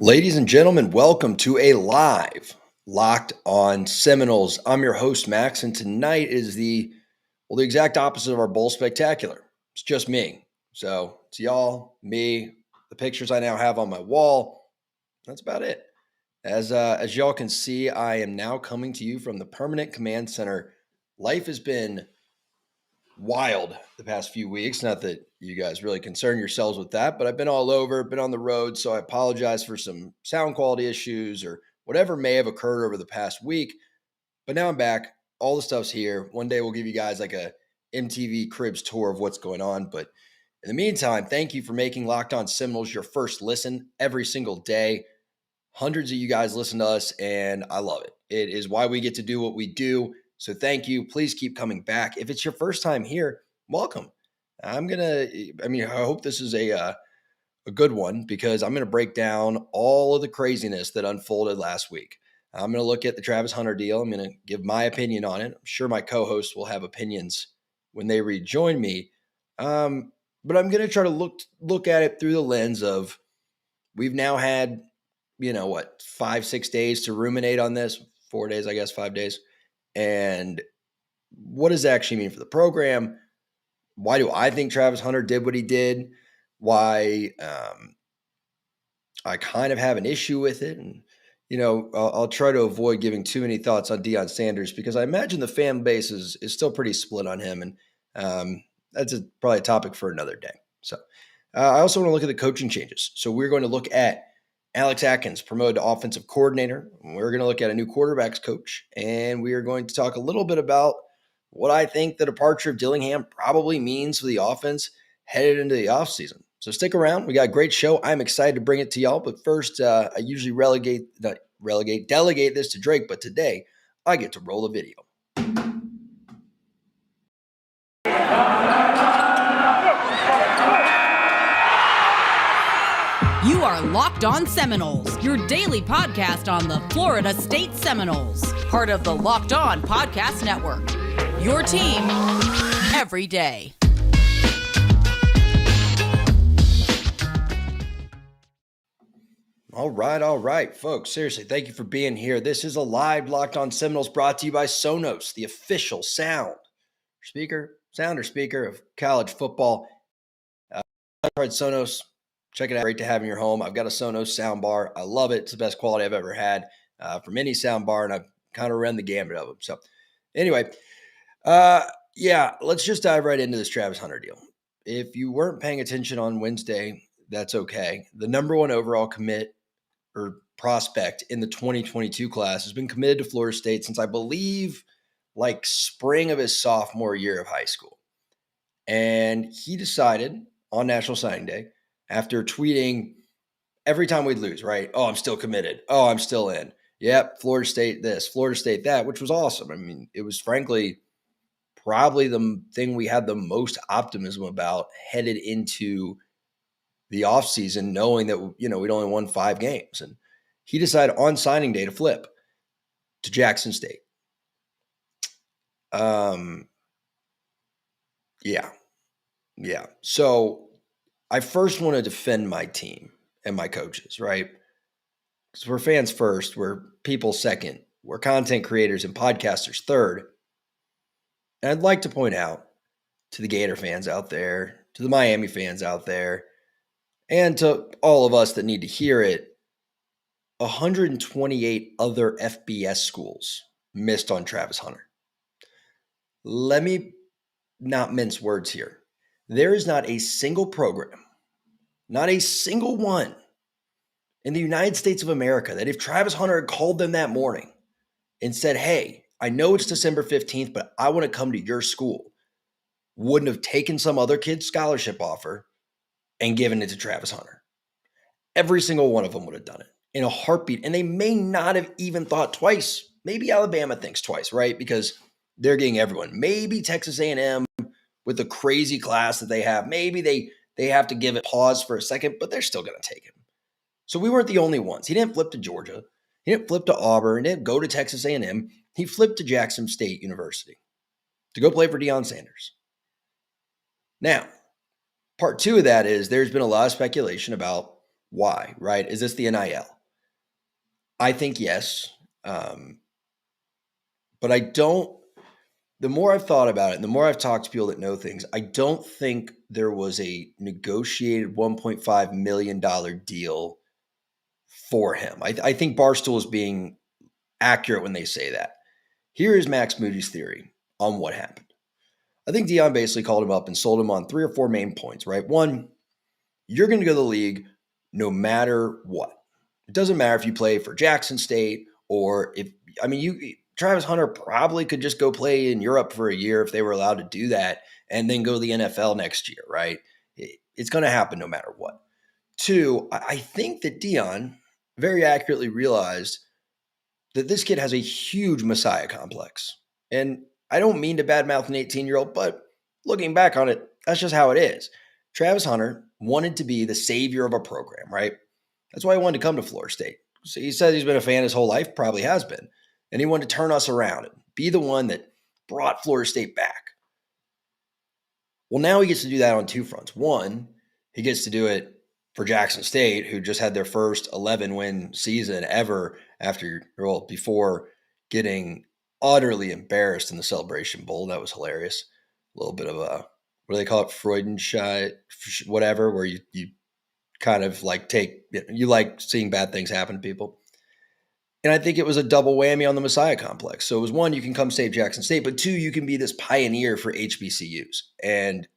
Ladies and gentlemen, welcome to a live Locked On Seminoles. I'm your host, Max, and tonight is the exact opposite of our bowl spectacular. It's just me. So it's y'all, me, the pictures I now have on my wall. That's about it. As y'all can see, I am now coming to you from the Permanent Command Center. Life has been wild the past few weeks. Not that you guys really concern yourselves with that, but I've been all over, been on the road. So I apologize for some sound quality issues or whatever may have occurred over the past week. But now I'm back. All the stuff's here. One day we'll give you guys like a MTV Cribs tour of what's going on. But in the meantime, thank you for making Locked On Seminoles your first listen every single day. Hundreds of you guys listen to us, and I love it. It is why we get to do what we do. So thank you. Please keep coming back. If it's your first time here, welcome. I hope this is a good one because I'm going to break down all of the craziness that unfolded last week. I'm going to look at the Travis Hunter deal. I'm going to give my opinion on it. I'm sure my co-hosts will have opinions when they rejoin me. But I'm going to try to look at it through the lens of we've now had, 5-6 days to ruminate on this. 4 days, I guess, 5 days. And what does it actually mean for the program? Why do I think Travis Hunter did what he did? Why I kind of have an issue with it. And, I'll try to avoid giving too many thoughts on Deion Sanders because I imagine the fan base is still pretty split on him. And that's probably a topic for another day. So I also want to look at the coaching changes. So we're going to look at Alex Atkins promoted to offensive coordinator. We're going to look at a new quarterbacks coach, and we are going to talk a little bit about what I think the departure of Dillingham probably means for the offense headed into the offseason. So stick around. We got a great show. I'm excited to bring it to y'all. But first, I usually delegate this to Drake. But today, I get to roll a video. You are Locked On Seminoles, your daily podcast on the Florida State Seminoles, part of the Locked On Podcast Network. Your team every day. All right, folks. Seriously, thank you for being here. This is a live Locked On Seminoles brought to you by Sonos, the official sound speaker of college football. I've tried Sonos. Check it out. Great to have in your home. I've got a Sonos soundbar. I love it. It's the best quality I've ever had from any soundbar, and I've kind of run the gamut of them. So anyway, let's just dive right into this Travis Hunter deal. If you weren't paying attention on Wednesday, that's okay. The number one overall commit or prospect in the 2022 class has been committed to Florida State since I believe like spring of his sophomore year of high school. And he decided on National Signing Day, after tweeting every time we'd lose, right? Oh, I'm still committed. Oh, I'm still in. Yep, Florida State this, Florida State that, which was awesome. I mean, it was frankly probably the thing we had the most optimism about headed into the offseason, knowing that, we'd only won 5 games. And he decided on signing day to flip to Jackson State. Yeah. So I first want to defend my team and my coaches, right? Because we're fans first, we're people second, we're content creators and podcasters third. And I'd like to point out to the Gator fans out there, to the Miami fans out there, and to all of us that need to hear it, 128 other FBS schools missed on Travis Hunter. Let me not mince words here. There is not a single program, not a single one in the United States of America that if Travis Hunter had called them that morning and said, hey, I know it's December 15th, but I want to come to your school, wouldn't have taken some other kid's scholarship offer and given it to Travis Hunter. Every single one of them would have done it in a heartbeat. And they may not have even thought twice. Maybe Alabama thinks twice, right? Because they're getting everyone. Maybe Texas A&M with the crazy class that they have. Maybe they have to give it pause for a second, but they're still going to take him. So we weren't the only ones. He didn't flip to Georgia. He didn't flip to Auburn. He didn't go to Texas A&M. He flipped to Jackson State University to go play for Deion Sanders. Now, part two of that is there's been a lot of speculation about Why, right? Is this the NIL? I think yes. But I don't, the more I've thought about it and the more I've talked to people that know things, I don't think there was a negotiated $1.5 million deal for him. I think Barstool is being accurate when they say that. Here is Max Moody's theory on what happened. I think Dion basically called him up and sold him on 3 or 4 main points, right? One, you're going to go to the league no matter what. It doesn't matter if you play for Jackson State or Travis Hunter probably could just go play in Europe for a year if they were allowed to do that and then go to the NFL next year, right? It's going to happen no matter what. Two, I think that Dion very accurately realized that this kid has a huge Messiah complex. And I don't mean to badmouth an 18-year-old, but looking back on it, that's just how it is. Travis Hunter wanted to be the savior of a program, right? That's why he wanted to come to Florida State. So he says he's been a fan his whole life, probably has been. And he wanted to turn us around and be the one that brought Florida State back. Well, now he gets to do that on 2 fronts. One, he gets to do it for Jackson State, who just had their first 11-win season ever before getting utterly embarrassed in the Celebration Bowl. That was hilarious. A little bit of a, what do they call it? Freudenscheid, whatever, where you kind of like you like seeing bad things happen to people. And I think it was a double whammy on the Messiah complex. So it was one, you can come save Jackson State, but 2, you can be this pioneer for HBCUs. And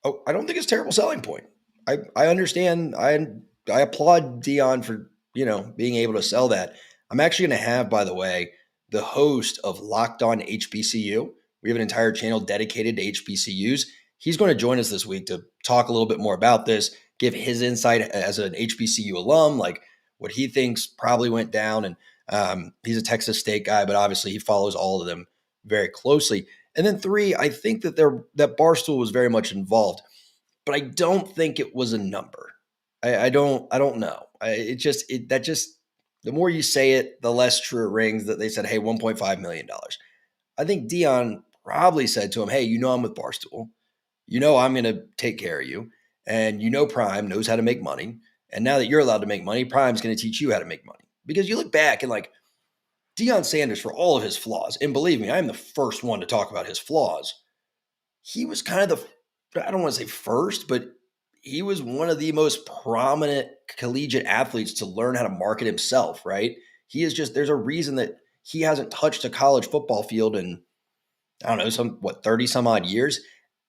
I don't think it's a terrible selling point. I understand. I applaud Dion for, being able to sell that. I'm actually going to have, by the way, the host of Locked On HBCU. We have an entire channel dedicated to HBCUs. He's going to join us this week to talk a little bit more about this, give his insight as an HBCU alum, like what he thinks probably went down. And he's a Texas State guy, but obviously he follows all of them very closely. And then 3, I think that Barstool was very much involved, but I don't think it was a number. I don't know. The more you say it, the less true it rings that they said, hey, $1.5 million. I think Dion probably said to him, hey, I'm with Barstool. I'm going to take care of you. And Prime knows how to make money. And now that you're allowed to make money, Prime's going to teach you how to make money. Because you look back and like Deion Sanders, for all of his flaws, and believe me, I'm the first one to talk about his flaws. He was kind of I don't want to say first, but he was one of the most prominent collegiate athletes to learn how to market himself, right? There's a reason that he hasn't touched a college football field in, 30 some odd years.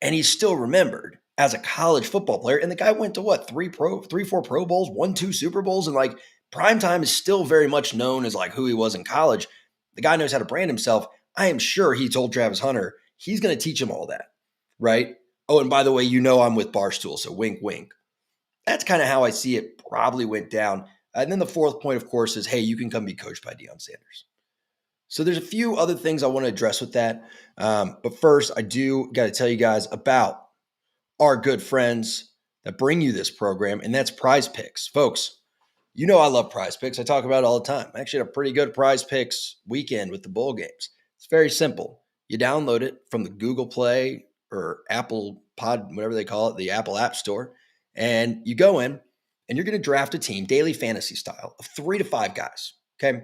And he's still remembered as a college football player. And the guy went to 4 Pro Bowls, 1, 2 Super Bowls. And like primetime is still very much known as like who he was in college. The guy knows how to brand himself. I am sure he told Travis Hunter, he's going to teach him all that, right? Oh, and by the way, I'm with Barstool, so wink, wink. That's kind of how I see it probably went down. And then the 4th point, of course, is, hey, you can come be coached by Deion Sanders. So there's a few other things I want to address with that. But first, I do got to tell you guys about our good friends that bring you this program, and that's Prize Picks. Folks, I love Prize Picks. I talk about it all the time. I actually had a pretty good Prize Picks weekend with the bowl games. It's very simple. You download it from the Google Play or Apple Pod, whatever they call it, the Apple App Store. And you go in and you're going to draft a team, daily fantasy style, of 3 to 5 guys. Okay.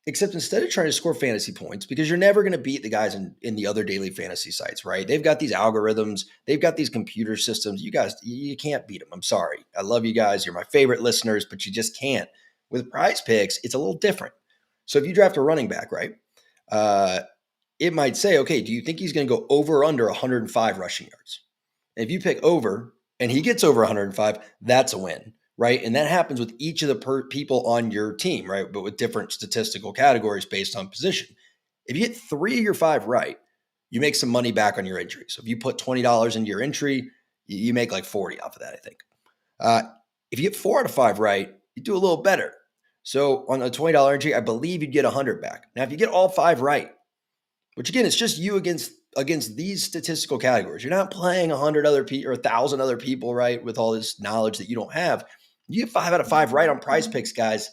Except instead of trying to score fantasy points, because you're never going to beat the guys in the other daily fantasy sites, right? They've got these algorithms. They've got these computer systems. You guys, you can't beat them. I'm sorry. I love you guys. You're my favorite listeners, but you just can't. With Prize Picks, it's a little different. So if you draft a running back, right? It might say, okay, do you think he's going to go over or under 105 rushing yards? And if you pick over and he gets over 105, that's a win, right? And that happens with each of the people on your team, right? But with different statistical categories based on position. If you get 3 of your 5 right, you make some money back on your entry. So if you put $20 into your entry, you make like 40 off of that, I think. If you get 4 out of 5 right, you do a little better. So on a $20 entry, I believe you'd get 100 back. Now, if you get all 5 right, which again, it's just you against these statistical categories. You're not playing 100 other people or 1,000 other people, right? With all this knowledge that you don't have. You get 5 out of 5 right on Prize Picks, guys.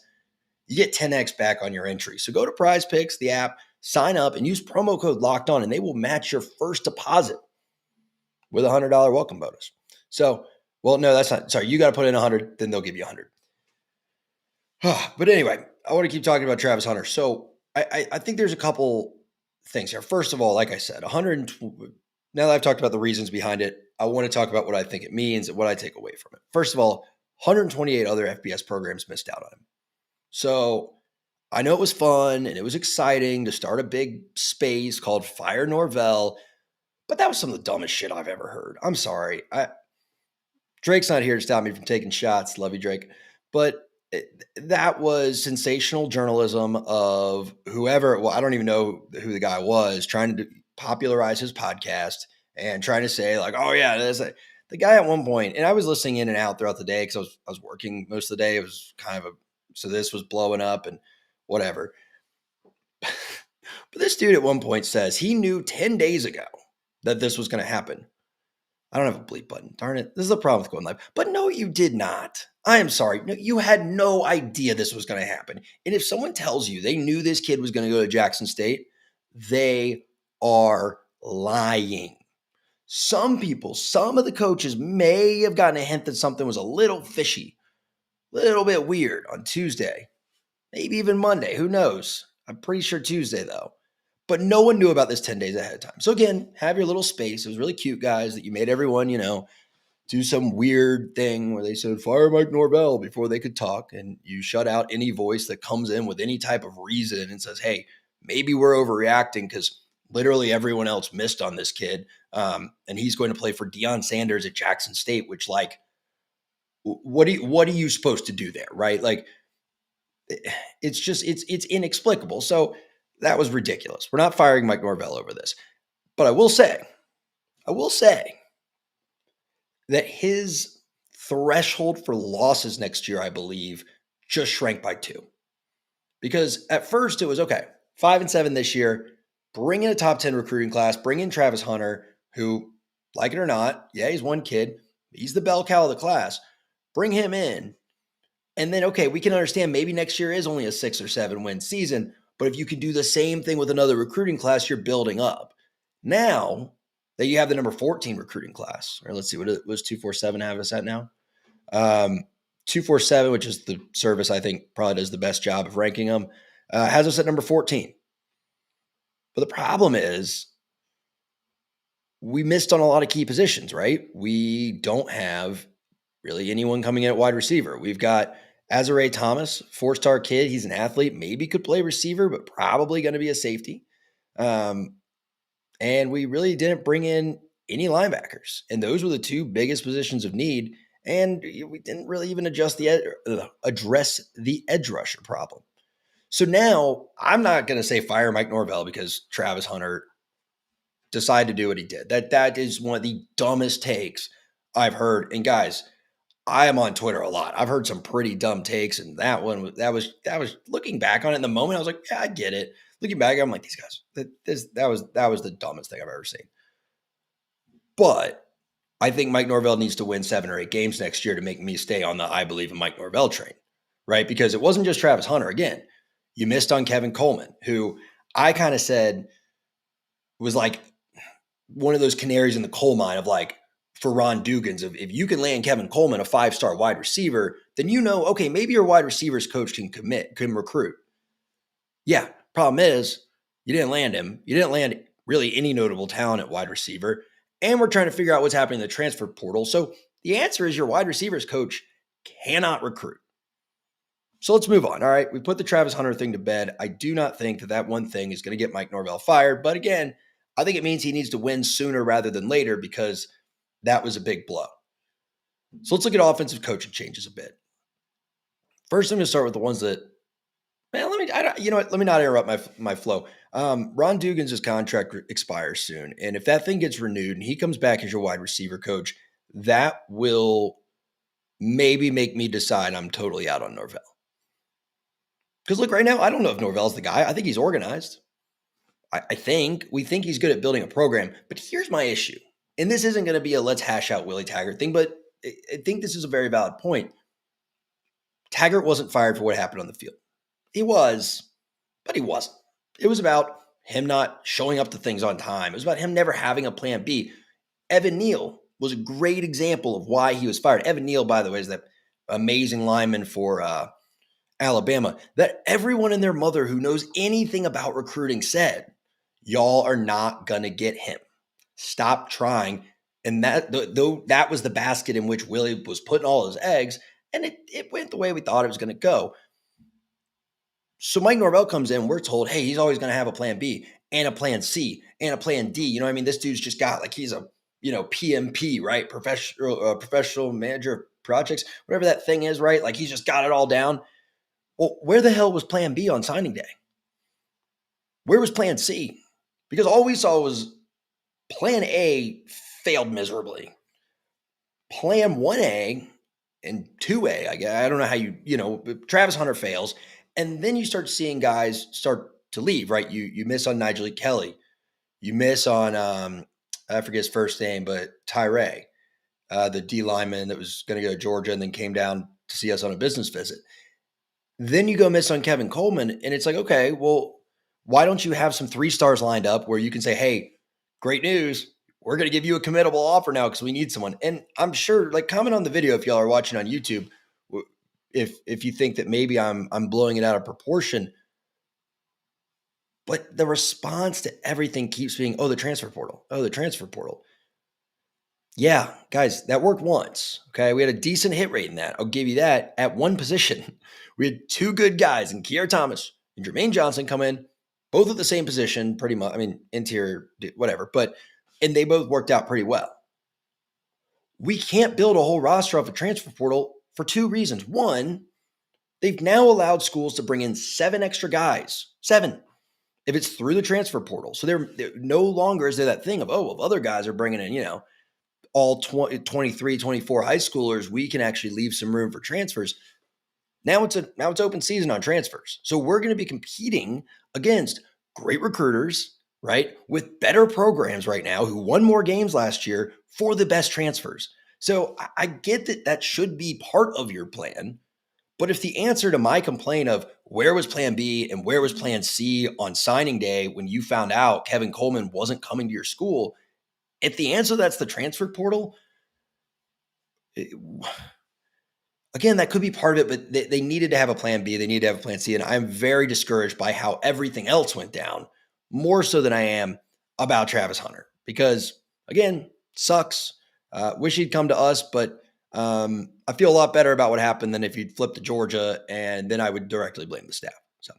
You get 10x back on your entry. So go to Prize Picks, the app, sign up, and use promo code Locked On, and they will match your first deposit with a $100 welcome bonus. So Well, no, that's not. Sorry, you got to put in 100, then they'll give you 100. But anyway, I want to keep talking about Travis Hunter. So I think there's a couple things here. First of all, like I said, 100. Now that I've talked about the reasons behind it, I want to talk about what I think it means and what I take away from it. First of all, 128 other FBS programs missed out on him. So I know it was fun and it was exciting to start a big space called Fire Norvell, but that was some of the dumbest shit I've ever heard. I'm sorry. Drake's not here to stop me from taking shots. Love you, Drake. But that was sensational journalism of whoever. Well, I don't even know who the guy was trying to popularize his podcast and trying to say like, oh yeah, the guy at one point. And I was listening in and out throughout the day because I was working most of the day. It was kind of so this was blowing up and whatever. But this dude at one point says he knew 10 days ago that this was going to happen. I don't have a bleep button. Darn it. This is the problem with going live. But no, you did not. I am sorry. No, you had no idea this was going to happen. And if someone tells you they knew this kid was going to go to Jackson State, they are lying. Some people, some of the coaches may have gotten a hint that something was a little fishy, a little bit weird on Tuesday, maybe even Monday. Who knows? I'm pretty sure Tuesday, though. But no one knew about this 10 days ahead of time. So again, have your little space. It was really cute, guys, that you made everyone, do some weird thing where they said, fire Mike Norvell before they could talk. And you shut out any voice that comes in with any type of reason and says, hey, maybe we're overreacting because literally everyone else missed on this kid. And he's going to play for Deion Sanders at Jackson State, which like, what are you supposed to do there? Right? Like it's inexplicable. So that was ridiculous. We're not firing Mike Norvell over this. But I will say that his threshold for losses next year, I believe, just shrank by 2. Because at first it was, okay, 5-7 this year, bring in a top 10 recruiting class, bring in Travis Hunter, who, like it or not, yeah, he's one kid. He's the bell cow of the class. Bring him in. And then, okay, we can understand maybe next year is only a 6 or 7 win season. But if you can do the same thing with another recruiting class, you're building up. Now that you have the number 14 recruiting class, or let's see, what was 247 have us at now? 247, which is the service I think probably does the best job of ranking them, has us at number 14. But the problem is we missed on a lot of key positions, right? We don't have really anyone coming in at wide receiver. We've got Azare Thomas, 4-star kid. He's an athlete, maybe could play receiver, but probably going to be a safety. And we really didn't bring in any linebackers. And those were the 2 biggest positions of need. And we didn't really even address the edge rusher problem. So now I'm not going to say fire Mike Norvell because Travis Hunter decided to do what he did. That is one of the dumbest takes I've heard. And guys, I am on Twitter a lot. I've heard some pretty dumb takes, and that was looking back on it in the moment. I was like, yeah, I get it. Looking back, I'm like, these guys, that was the dumbest thing I've ever seen. But I think Mike Norvell needs to win 7 or 8 games next year to make me stay on the I believe in Mike Norvell train, right? Because it wasn't just Travis Hunter. Again, you missed on Kevin Coleman, who I kind of said was like one of those canaries in the coal mine of like, for Ron Dugans, if you can land Kevin Coleman, a 5-star wide receiver, then okay, maybe your wide receivers coach can recruit. Yeah, problem is you didn't land him. You didn't land really any notable talent at wide receiver. And we're trying to figure out what's happening in the transfer portal. So the answer is your wide receivers coach cannot recruit. So let's move on. All right, we put the Travis Hunter thing to bed. I do not think that one thing is going to get Mike Norvell fired. But again, I think it means he needs to win sooner rather than later because that was a big blow. So let's look at offensive coaching changes a bit. First, I'm going to start with the ones that, man, let me not interrupt my flow. Ron Dugans' contract expires soon. And if that thing gets renewed and he comes back as your wide receiver coach, that will maybe make me decide I'm totally out on Norvell. Because look, right now, I don't know if Norvell's the guy. I think he's organized. We think he's good at building a program. But here's my issue. And this isn't going to be a let's hash out Willie Taggart thing, but I think this is a very valid point. Taggart wasn't fired for what happened on the field. He was, but he wasn't. It was about him not showing up to things on time. It was about him never having a plan B. Evan Neal was a great example of why he was fired. Evan Neal, by the way, is that amazing lineman for Alabama that everyone and their mother who knows anything about recruiting said, y'all are not going to get him. Stop trying. And that was the basket in which Willie was putting all his eggs, and it went the way we thought it was going to go. So Mike Norvell comes in, we're told, hey, he's always going to have a plan B and a plan C and a plan D. You know what I mean? This dude's just got he's a, PMP, right? Professional manager of projects, whatever that thing is, right? Like he's just got it all down. Well, where the hell was plan B on signing day? Where was plan C? Because all we saw was plan A failed miserably. Plan 1A and 2A, I guess. I don't know how Travis Hunter fails. And then you start seeing guys start to leave, right? You miss on Nigel Kelly. You miss on, I forget his first name, but Tyree, the D lineman that was going to go to Georgia and then came down to see us on a business visit. Then you go miss on Kevin Coleman, and it's like, okay, well, why don't you have some 3 stars lined up where you can say, hey, great news, we're going to give you a committable offer now because we need someone. And I'm sure, comment on the video if y'all are watching on YouTube, if you think that maybe I'm blowing it out of proportion. But the response to everything keeps being, the transfer portal. Oh, the transfer portal. Yeah, guys, that worked once. Okay. We had a decent hit rate in that. I'll give you that at one position. We had 2 good guys in Kier Thomas and Jermaine Johnson come in, both at the same position, pretty much. I mean, interior, whatever, and they both worked out pretty well. We can't build a whole roster off a transfer portal for 2 reasons. One, they've now allowed schools to bring in 7 extra guys. 7. If it's through the transfer portal. So they're no longer is there that thing of, other guys are bringing in, all 23, 24 high schoolers, we can actually leave some room for transfers. Now it's open season on transfers. So we're going to be competing against great recruiters, right? With better programs right now who won more games last year for the best transfers. So I get that should be part of your plan. But if the answer to my complaint of where was plan B and where was plan C on signing day when you found out Kevin Coleman wasn't coming to your school, if the answer that's the transfer portal, again, that could be part of it, but they needed to have a plan B. They needed to have a plan C. And I'm very discouraged by how everything else went down, more so than I am about Travis Hunter. Because, again, sucks. Wish he'd come to us, but I feel a lot better about what happened than if you'd flipped to Georgia, and then I would directly blame the staff. So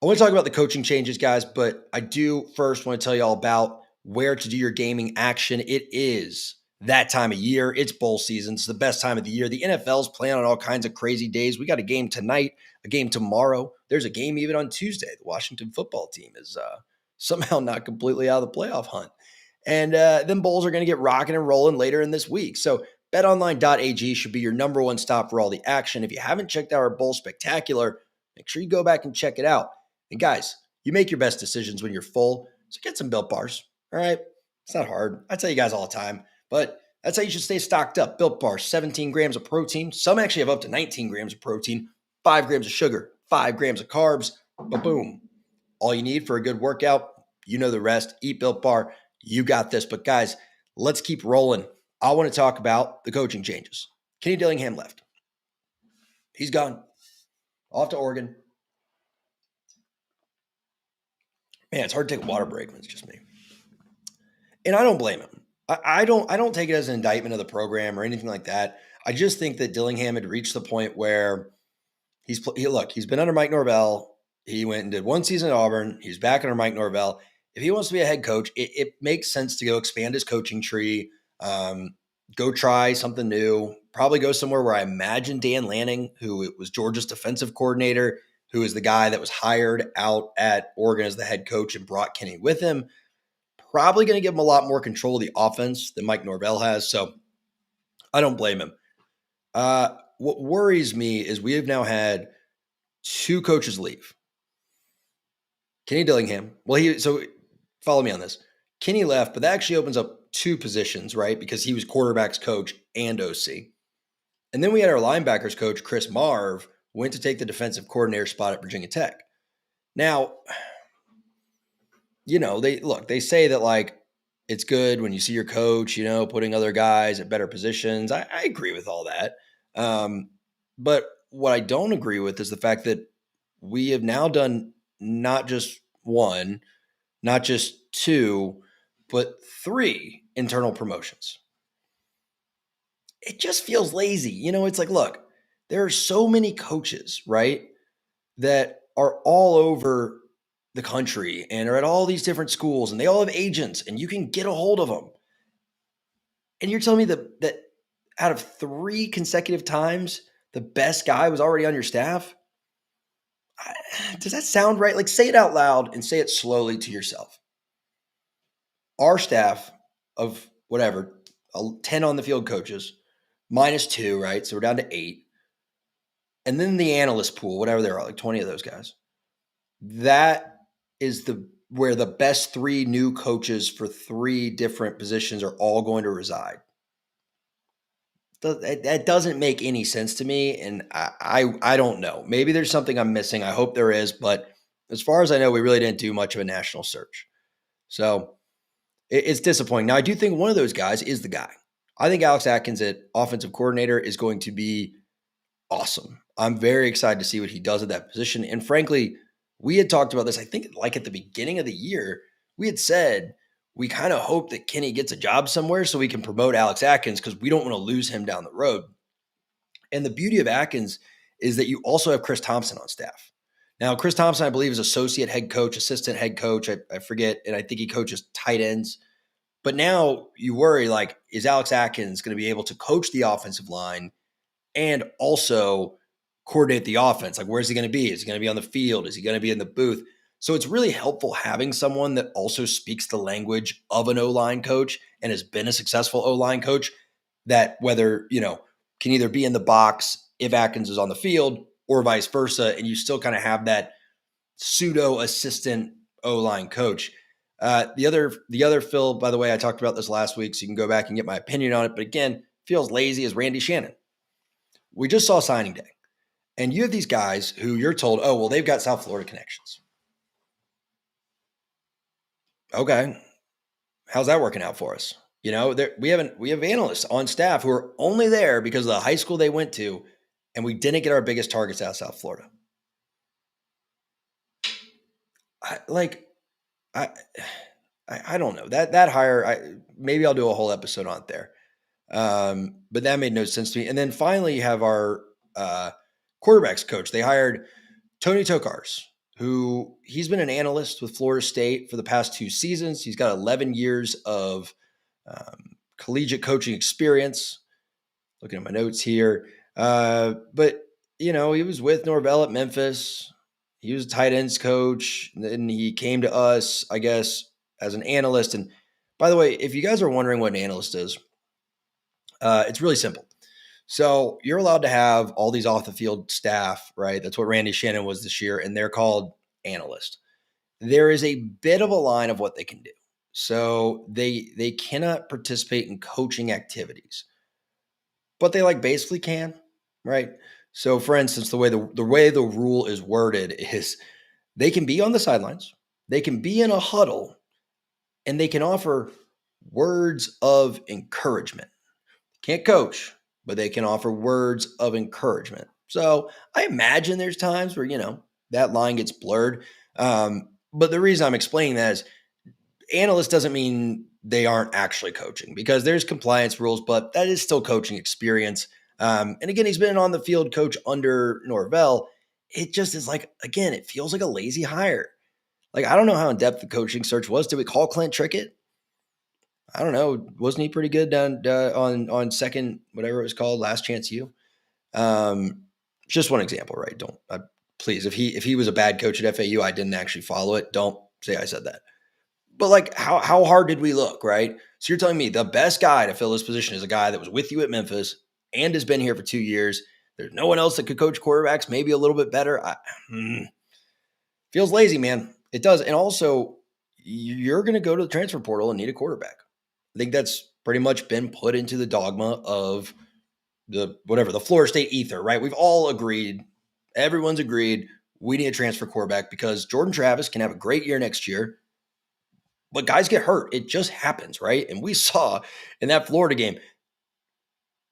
I want to talk about the coaching changes, guys, but I do first want to tell you all about where to do your gaming action. It is that time of year. It's bowl season. It's the best time of the year. The NFL's playing on all kinds of crazy days. We got a game tonight, a game tomorrow. There's a game even on Tuesday. The Washington football team is somehow not completely out of the playoff hunt. And then bowls are going to get rocking and rolling later in this week. So betonline.ag should be your number one stop for all the action. If you haven't checked out our bowl spectacular, make sure you go back and check it out. And guys, you make your best decisions when you're full. So get some Built Bars. All right. It's not hard. I tell you guys all the time, but that's how you should stay stocked up. Built Bars, 17 grams of protein. Some actually have up to 19 grams of protein, 5 grams of sugar, 5 grams of carbs. Boom. All you need for a good workout. You know the rest. Eat Built Bar. You got this. But guys, let's keep rolling. I want to talk about the coaching changes. Kenny Dillingham left. He's gone. Off to Oregon. Man, it's hard to take a water break when it's just me. And I don't blame him. I don't take it as an indictment of the program or anything like that. I just think that Dillingham had reached the point where he's been under Mike Norvell. He went and did 1 season at Auburn. He's back under Mike Norvell. If he wants to be a head coach, it makes sense to go expand his coaching tree, go try something new, probably go somewhere where I imagine Dan Lanning, who was Georgia's defensive coordinator, who is the guy that was hired out at Oregon as the head coach and brought Kenny with him. Probably going to give him a lot more control of the offense than Mike Norvell has. So I don't blame him. What worries me is we have now had 2 coaches leave. Kenny Dillingham. So follow me on this. Kenny left, but that actually opens up 2 positions, right? Because he was quarterbacks coach and OC. And then we had our linebackers coach, Chris Marv, went to take the defensive coordinator spot at Virginia Tech. Now, they say that it's good when you see your coach, putting other guys at better positions. I agree with all that. But what I don't agree with is the fact that we have now done not just one, not just two, but three internal promotions. It just feels lazy. It's like, look, there are so many coaches, right, that are all over the country and are at all these different schools, and they all have agents, and you can get a hold of them. And you're telling me that out of 3 consecutive times, the best guy was already on your staff? Does that sound right? Like, say it out loud and say it slowly to yourself. Our staff of whatever, 10 on the field coaches, minus 2, right? So we're down to 8. And then the analyst pool, whatever there are, like 20 of those guys. That is where the best 3 new coaches for 3 different positions are all going to reside. That doesn't make any sense to me, and I don't know. Maybe there's something I'm missing. I hope there is, but as far as I know, we really didn't do much of a national search. So it's disappointing. Now, I do think one of those guys is the guy. I think Alex Atkins at offensive coordinator is going to be awesome. I'm very excited to see what he does at that position. And frankly, we had talked about this, I think, like at the beginning of the year. We had said we kind of hope that Kenny gets a job somewhere so we can promote Alex Atkins because we don't want to lose him down the road. And the beauty of Atkins is that you also have Chris Thompson on staff. Now, Chris Thompson, I believe, is associate head coach, assistant head coach. I forget, and I think he coaches tight ends. But now you worry, like, is Alex Atkins going to be able to coach the offensive line and also coordinate the offense? Like, where's he going to be? Is he going to be on the field? Is he going to be in the booth? So it's really helpful having someone that also speaks the language of an O-line coach and has been a successful O-line coach, that whether, can either be in the box if Atkins is on the field or vice versa, and you still kind of have that pseudo assistant O-line coach. The other Phil, by the way, I talked about this last week, so you can go back and get my opinion on it. But again, feels lazy as Randy Shannon. We just saw signing day. And you have these guys who you're told, oh, well, they've got South Florida connections. Okay. How's that working out for us? We have analysts on staff who are only there because of the high school they went to, and we didn't get our biggest targets out of South Florida. I don't know. That hire, maybe I'll do a whole episode on it there. But that made no sense to me. And then finally you have our quarterbacks coach. They hired Tony Tokars, who he's been an analyst with Florida State for the past 2 seasons. He's got 11 years of collegiate coaching experience. Looking at my notes here. But, he was with Norvell at Memphis. He was a tight ends coach. And then he came to us, I guess, as an analyst. And by the way, if you guys are wondering what an analyst is, it's really simple. So you're allowed to have all these off the field staff, right? That's what Randy Shannon was this year, and they're called analysts. There is a bit of a line of what they can do. So they cannot participate in coaching activities, but they basically can, right? So for instance, the way the rule is worded is they can be on the sidelines, they can be in a huddle, and they can offer words of encouragement. Can't coach, but they can offer words of encouragement. So I imagine there's times where, that line gets blurred. But the reason I'm explaining that is analyst doesn't mean they aren't actually coaching, because there's compliance rules, but that is still coaching experience. And again, he's been on the field coach under Norvell. It just is again, it feels like a lazy hire. I don't know how in-depth the coaching search was. Did we call Clint Trickett? I don't know. Wasn't he pretty good down on second, whatever it was called, Last Chance U? Just one example, right? Please, if he was a bad coach at FAU, I didn't actually follow it. Don't say I said that. But how hard did we look, right? So you're telling me the best guy to fill this position is a guy that was with you at Memphis and has been here for 2 years. There's no one else that could coach quarterbacks, maybe a little bit better. Feels lazy, man. It does. And also, you're going to go to the transfer portal and need a quarterback. I think that's pretty much been put into the dogma of the Florida State ether, right? We've all agreed, everyone's agreed, we need a transfer quarterback because Jordan Travis can have a great year next year. but guys get hurt. It just happens, right? And we saw in that Florida game,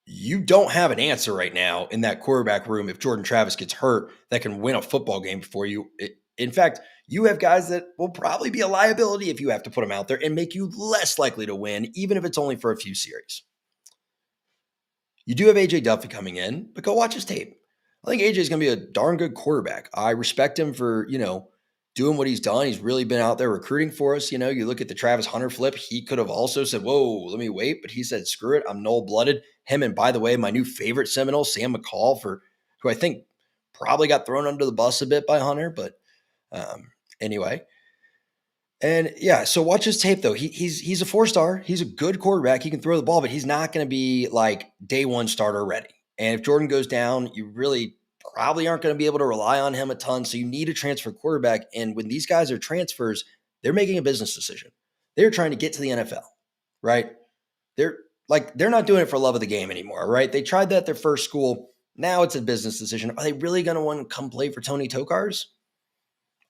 you don't have an answer right now in that quarterback room if Jordan Travis gets hurt that can win a football game for you. In fact, you have guys that will probably be a liability if you have to put them out there and make you less likely to win, even if it's only for a few series. You do have AJ Duffy coming in, but go watch his tape. I think AJ is going to be a darn good quarterback. I respect him for, doing what he's done. He's really been out there recruiting for us. You look at the Travis Hunter flip. He could have also said, whoa, let me wait. But he said, screw it. I'm Noel-blooded. Him and, by the way, my new favorite Seminole, Sam McCall, who I think probably got thrown under the bus a bit by Hunter. But anyway. And yeah, so watch his tape, though. He's a 4-star. He's a good quarterback. He can throw the ball, but he's not going to be like day one starter ready. And if Jordan goes down, you really probably aren't going to be able to rely on him a ton. So you need a transfer quarterback. And when these guys are transfers, they're making a business decision. They're trying to get to the NFL, right? They're not doing it for love of the game anymore, right? They tried that at their first school. Now it's a business decision. Are they really going to want to come play for Tony Tokars?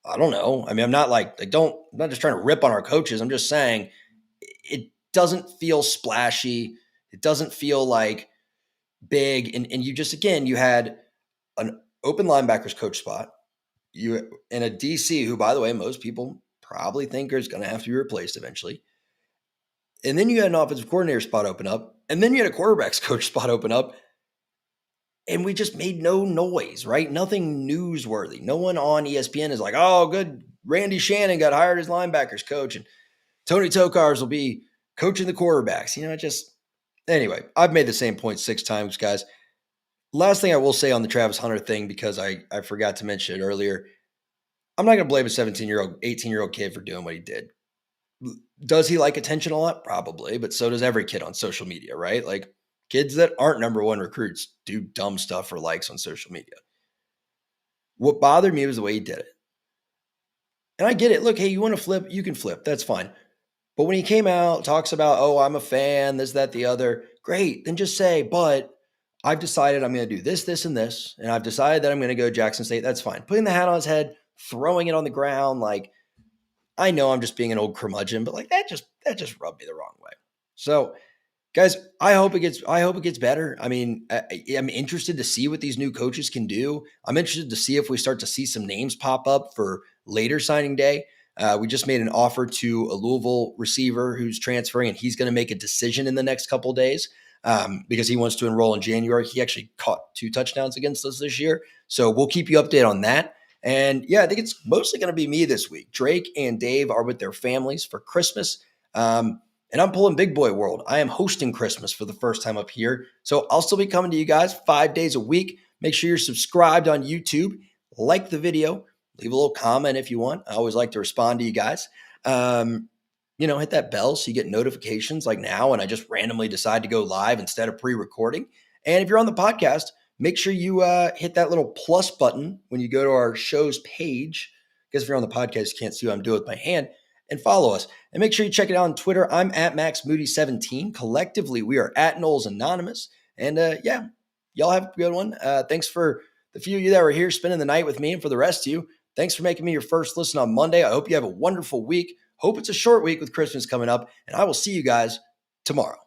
I don't know. I mean, I'm not I'm not just trying to rip on our coaches. I'm just saying it doesn't feel splashy. It doesn't feel like big. And you had an open linebackers coach spot. You and a DC who, by the way, most people probably think is going to have to be replaced eventually. And then you had an offensive coordinator spot open up. And then you had a quarterbacks coach spot open up. And we just made no noise, right? Nothing newsworthy. No one on ESPN is like, oh, good. Randy Shannon got hired as linebackers coach. And Tony Tokars will be coaching the quarterbacks. Anyway, I've made the same point 6 times, guys. Last thing I will say on the Travis Hunter thing, because I forgot to mention it earlier, I'm not going to blame a 17-year-old, 18-year-old kid for doing what he did. Does he like attention a lot? Probably, but so does every kid on social media, right? Like kids that aren't number one recruits do dumb stuff for likes on social media. What bothered me was the way he did it. And I get it. Look, hey, you want to flip? You can flip. That's fine. But when he came out, talks about, oh, I'm a fan, this, that, the other, great. Then just say, but I've decided I'm going to do this, this, and this. And I've decided that I'm going to go Jackson State. That's fine. Putting the hat on his head, throwing it on the ground. Like, I know I'm just being an old curmudgeon, but like that just rubbed me the wrong way. So guys, I hope it gets better. I mean, I'm interested to see what these new coaches can do. I'm interested to see if we start to see some names pop up for later signing day. We just made an offer to a Louisville receiver who's transferring, and he's going to make a decision in the next couple of days because he wants to enroll in January. He actually caught 2 touchdowns against us this year. So we'll keep you updated on that. And yeah, I think it's mostly going to be me this week. Drake and Dave are with their families for Christmas. And I'm pulling big boy world. I am hosting Christmas for the first time up here. So I'll still be coming to you guys 5 days a week. Make sure you're subscribed on YouTube. Like the video. Leave a little comment if you want. I always like to respond to you guys. Hit that bell so you get notifications like now. And I just randomly decide to go live instead of pre-recording. And if you're on the podcast, make sure you hit that little plus button when you go to our show's page. Because if you're on the podcast, you can't see what I'm doing with my hand. And follow us. And make sure you check it out on Twitter. I'm at MaxMoody17. Collectively, we are at Knowles Anonymous. And y'all have a good one. Thanks for the few of you that were here spending the night with me. And for the rest of you, thanks for making me your first listen on Monday. I hope you have a wonderful week. Hope it's a short week with Christmas coming up. And I will see you guys tomorrow.